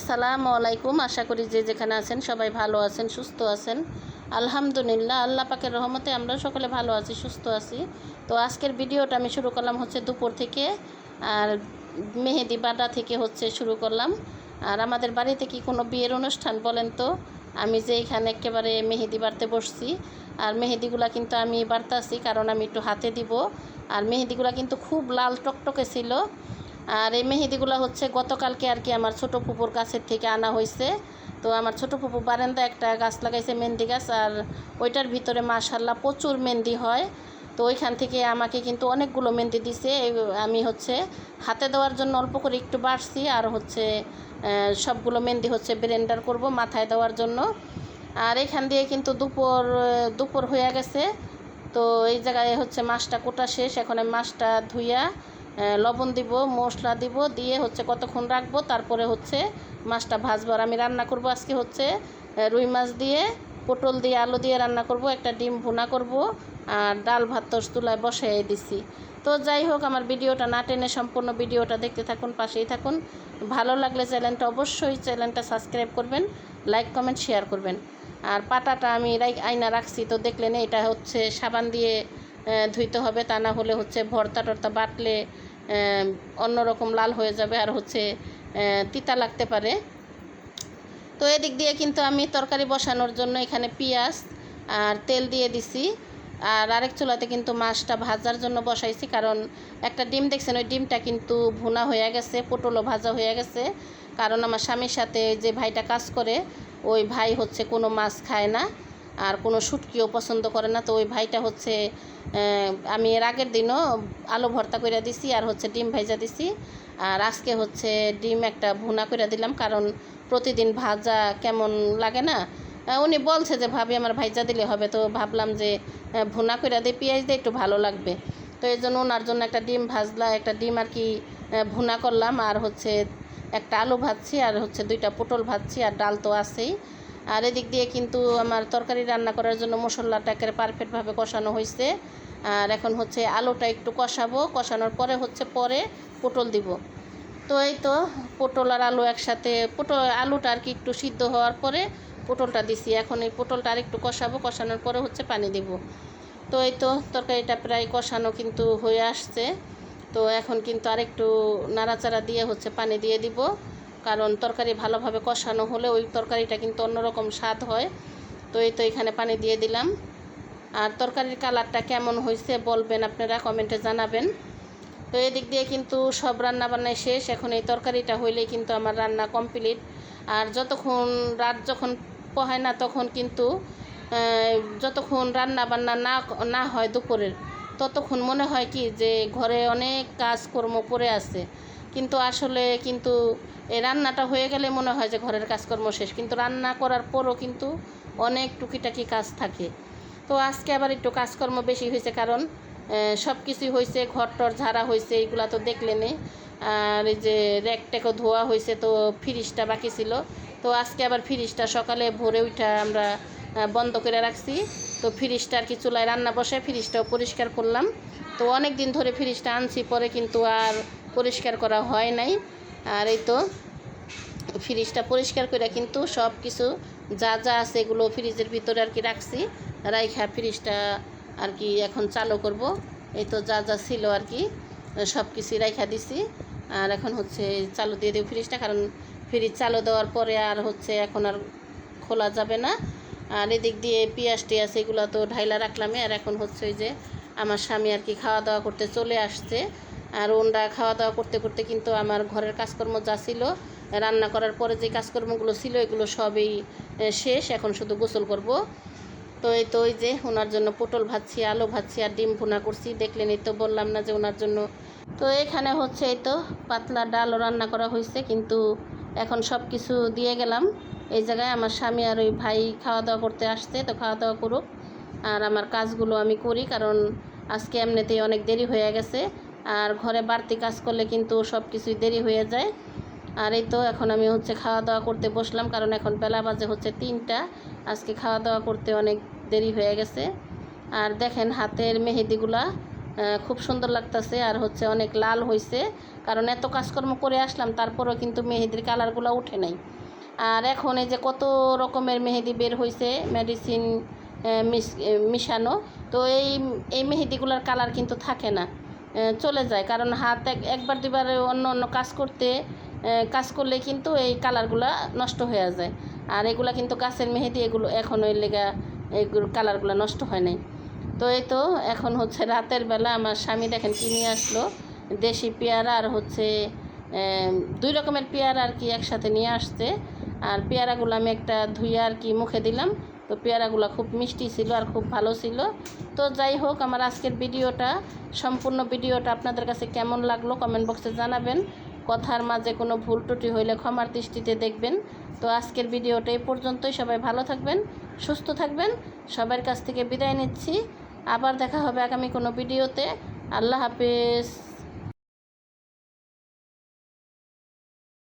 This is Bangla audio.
আসসালামু আলাইকুম। আশা করি যে যেখানে আছেন সবাই ভালো আছেন, সুস্থ আছেন। আলহামদুলিল্লাহ, আল্লাহ পাকের রহমতে আমরা সকলে ভালো আছি, সুস্থ আছি। তো আজকের ভিডিওটা আমি শুরু করলাম হচ্ছে দুপুর থেকে, আর মেহেদি বাটা থেকে হচ্ছে শুরু করলাম। আর আমাদের বাড়িতে কি কোনো বিয়ের অনুষ্ঠান বলেন তো? আমি যে এখানে একেবারে মেহেদি বাড়তে বসছি, আর মেহেদিগুলা কিন্তু আমি বাড়তাছি কারণ আমি একটু হাতে দিব। আর মেহেদিগুলা কিন্তু খুব লাল টকটকে ছিল। আর এই মেহেদিগুলো হচ্ছে গতকালকে আর কি আমার ছোটো ফুপুর গাছের থেকে আনা হয়েছে। তো আমার ছোটো ফুপু বারান্দায় একটা গাছ লাগাইছে, মেহেন্দি গাছ, আর ওইটার ভিতরে মাশাল্লাহ প্রচুর মেহেন্দি হয়। তো ওইখান থেকে আমাকে কিন্তু অনেকগুলো মেহেন্দি দিছে। আমি হচ্ছে হাতে দেওয়ার জন্য অল্প করে একটু বাড়ছি, আর হচ্ছে সবগুলো মেহেন্দি হচ্ছে ব্লেন্ডার করব মাথায় দেওয়ার জন্য। আর এখান দিয়ে কিন্তু দুপুর হয়ে গেছে। তো এই জায়গায় হচ্ছে মাছটা কোটা শেষ। এখন আমি মাছটা ধুইয়া লবণ দিব, মশলা দিব, দিয়ে হচ্ছে কতক্ষণ রাখবো, তারপরে হচ্ছে মাছটা ভাজবো। আর আমি রান্না করব আজকে হচ্ছে রুই মাছ দিয়ে, পটল দিয়ে, আলু দিয়ে রান্না করব, একটা ডিম ভুনা করব, আর ডাল ভাত তো চুলায় বসাই দিছি। তো যাই হোক, আমার ভিডিওটা না টেনে সম্পূর্ণ ভিডিওটা দেখতে থাকুন, পাশেই থাকুন। ভালো লাগলে অবশ্যই চ্যানেলটা সাবস্ক্রাইব করবেন, লাইক কমেন্ট শেয়ার করবেন। আর পাটাটা আমি আয়না রাখছি, তো দেখলেন এটা হচ্ছে সাবান দিয়ে ধুইতে হবে, তা না হলে হচ্ছে ভর্তা টর্তা বাটলে অন্যরকম লাল হয়ে যাবে, আর হচ্ছে তিতা লাগতে পারে। তো এদিক দিয়ে কিন্তু আমি তরকারি বসানোর জন্য এখানে পেঁয়াজ আর তেল দিয়ে দিছি। আর আরেক চুলাতে কিন্তু মাছটা ভাজার জন্য বসাইছি, কারণ একটা ডিম দেখছেন, ওই ডিমটা কিন্তু ভুনা হয়ে গেছে, পটলও ভাজা হয়ে গেছে। কারণ আমার স্বামীর সাথে যে ভাইটা কাজ করে, ওই ভাই হচ্ছে কোনো মাছ খায় না, আর কোনো শুটকিও পছন্দ করে না। তো ওই ভাইটা হচ্ছে আমি এর আগের দিনও আলু ভর্তা করে দিছি, আর হচ্ছে ডিম ভাজা দিছি। আর আজকে হচ্ছে ডিম একটা ভুনা করে দিলাম, কারণ প্রতিদিন ভাজা কেমন লাগে না। উনি বলছে যে ভাবি আমার ভাইজা দিলে হবে, তো ভাবলাম যে ভুনা করে দিয়ে পেঁয়াজ দিয়ে একটু ভালো লাগবে। তো এই জন্য ওনার জন্য একটা ডিম ভাজলা, একটা ডিম আর কি ভুনা করলাম, আর হচ্ছে একটা আলু ভাজছি, আর হচ্ছে 2টা পটল ভাজছি, আর ডাল তো আছেই। আর এদিক দিয়ে কিন্তু আমার তরকারি রান্না করার জন্য মশলাটাকে পারফেক্টভাবে কষানো হয়েছে। আর এখন হচ্ছে আলুটা একটু কষাবো, কষানোর পরে হচ্ছে পটল দিব। তো এই তো পটল আর আলু একসাথে, আলুটা আর কি একটু সিদ্ধ হওয়ার পরে পটলটা দিছি। এখন এই পটলটা আর একটু কষাবো, কষানোর পরে হচ্ছে পানি দিব। তো এই তো তরকারিটা প্রায় কষানো কিন্তু হয়ে আসছে। তো এখন কিন্তু আরেকটু নাড়াচাড়া দিয়ে হচ্ছে পানি দিয়ে দিব, কারণ তরকারি ভালোভাবে কষানো হলে ওই তরকারিটা কিন্তু অন্যরকম স্বাদ হয়। তো এই তো এখানে পানি দিয়ে দিলাম। আর তরকারির কালারটা কেমন হয়েছে বলবেন, আপনারা কমেন্টে জানাবেন। তো এদিক দিয়ে কিন্তু সব রান্না বান্নায় শেষ। এখন এই তরকারিটা হইলেই কিন্তু আমার রান্না কমপ্লিট। আর যতক্ষণ রাত যখন পোহায় না, তখন কিন্তু যতক্ষণ রান্না বান্না না হয় দুপুরের, ততক্ষণ মনে হয় কি যে ঘরে অনেক কাজকর্ম পড়ে আছে। কিন্তু আসলে কিন্তু এই রান্নাটা হয়ে গেলে মনে হয় যে ঘরের কাজকর্ম শেষ, কিন্তু রান্না করার পরও কিন্তু অনেক টুকিটাকি কাজ থাকে। তো আজকে আবার একটু কাজকর্ম বেশি হয়েছে, কারণ সব কিছুই হয়েছে, ঘর টর ঝাড়া হয়েছে, এইগুলা তো দেখলেনই। আর এই যে র্যাকট্যাকও ধোয়া হয়েছে, তো ফ্রিজটা বাকি ছিল। তো আজকে আবার ফ্রিজটা সকালে ভোরে উঠা আমরা বন্ধ করে রাখছি। তো ফ্রিজটা আর কি চুলায় রান্না বসে ফ্রিজটাও পরিষ্কার করলাম। তো অনেক দিন ধরে ফ্রিজটা আনছি, পরে কিন্তু আর পরিষ্কার করা হয় নাই। আর এই তো ফ্রিজটা পরিষ্কার করে কিন্তু সব কিছু যা যা আছে এগুলো ফ্রিজের ভিতরে আর কি রাখছি, রাইখা ফ্রিজটা আর কি এখন চালু করব। এই তো যা যা ছিল আর কি সব কিছুই রাইখা দিছি। আর এখন হচ্ছে চালু দিয়ে দেব ফ্রিজটা, কারণ ফ্রিজ চালু দেওয়ার পরে আর হচ্ছে এখন আর খোলা যাবে না। আর এদিক দিয়ে পেঁয়াজ টিয়াজ এগুলো তো ঢাইলা রাখলামই। আর এখন হচ্ছে ওই যে আমার স্বামী আর কি খাওয়া দাওয়া করতে চলে আসছে। আর ওনরা খাওয়া দাওয়া করতে করতে কিন্তু আমার ঘরের কাজকর্ম যা ছিল, রান্না করার পরে যে কাজকর্মগুলো ছিল, এগুলো সবই শেষ। এখন শুধু গোসল করব। তো এই তো ওই যে ওনার জন্য পটল ভাজছি, আলু ভাজছি, আর ডিম ভুনা করছি, দেখলেন। এই তো বললাম না যে ওনার জন্য। তো এখানে হচ্ছে এই তো পাতলা ডালও রান্না করা হয়েছে, কিন্তু এখন সব কিছু দিয়ে গেলাম। এই জায়গায় আমার স্বামী আর ওই ভাই খাওয়া দাওয়া করতে আসছে, তো খাওয়া দাওয়া করুক, আর আমার কাজগুলো আমি করি, কারণ আজকে এমনিতেই অনেক দেরি হয়ে গেছে। আর ঘরে বাড়তি কাজ করলে কিন্তু সব কিছুই দেরি হয়ে যায়। আর এই তো এখন আমি হচ্ছে খাওয়া দাওয়া করতে বসলাম, কারণ এখন বেলা বাজে হচ্ছে 3টা। আজকে খাওয়া দাওয়া করতে অনেক দেরি হয়ে গেছে। আর দেখেন হাতের মেহেদিগুলা খুব সুন্দর লাগতেছে, আর হচ্ছে অনেক লাল হয়েছে, কারণ এত কাজকর্ম করে আসলাম, তারপরেও কিন্তু মেহেদির কালারগুলো উঠে নাই। আর এখন এই যে কত রকমের মেহেদি বের হয়েছে মেডিসিন মিশানো, তো এই মেহেদিগুলোর কালার কিন্তু থাকে না, চলে যায়, কারণ হাত একবার দুবার অন্য অন্য কাজ করলে কিন্তু এই কালারগুলো নষ্ট হয়ে যায়। আর এগুলা কিন্তু গাছের মেহেদি, এগুলো এখন ওই লেগা এইগুলো কালারগুলো নষ্ট হয় নাই। তো এই তো এখন হচ্ছে রাতের বেলা আমার স্বামী দেখেন কি নিয়ে আসলো, দেশি পেয়ারা আর হচ্ছে 2 রকমের পেয়ারা আর কি একসাথে নিয়ে আসছে। আর পেয়ারাগুলো আমি একটা ধুয়ে আর কি মুখে দিলাম, তো পেয়ারাগুলো খুব মিষ্টি ছিল আর খুব ভালো ছিল। তো যাই হোক, আমার আজকের সম্পূর্ণ ভিডিওটা আপনাদের কাছে কেমন লাগলো কমেন্ট বক্সে জানাবেন। কথার মাঝে কোনো ভুল ত্রুটি হইলে ক্ষমার দৃষ্টিতে দেখবেন। তো আজকের ভিডিওটা এই পর্যন্তই। সবাই ভালো থাকবেন, সুস্থ থাকবেন, সবার কাছ থেকে বিদায় নিচ্ছি। আবার দেখা হবে আগামী কোনো ভিডিওতে। আল্লাহ হাফেজ।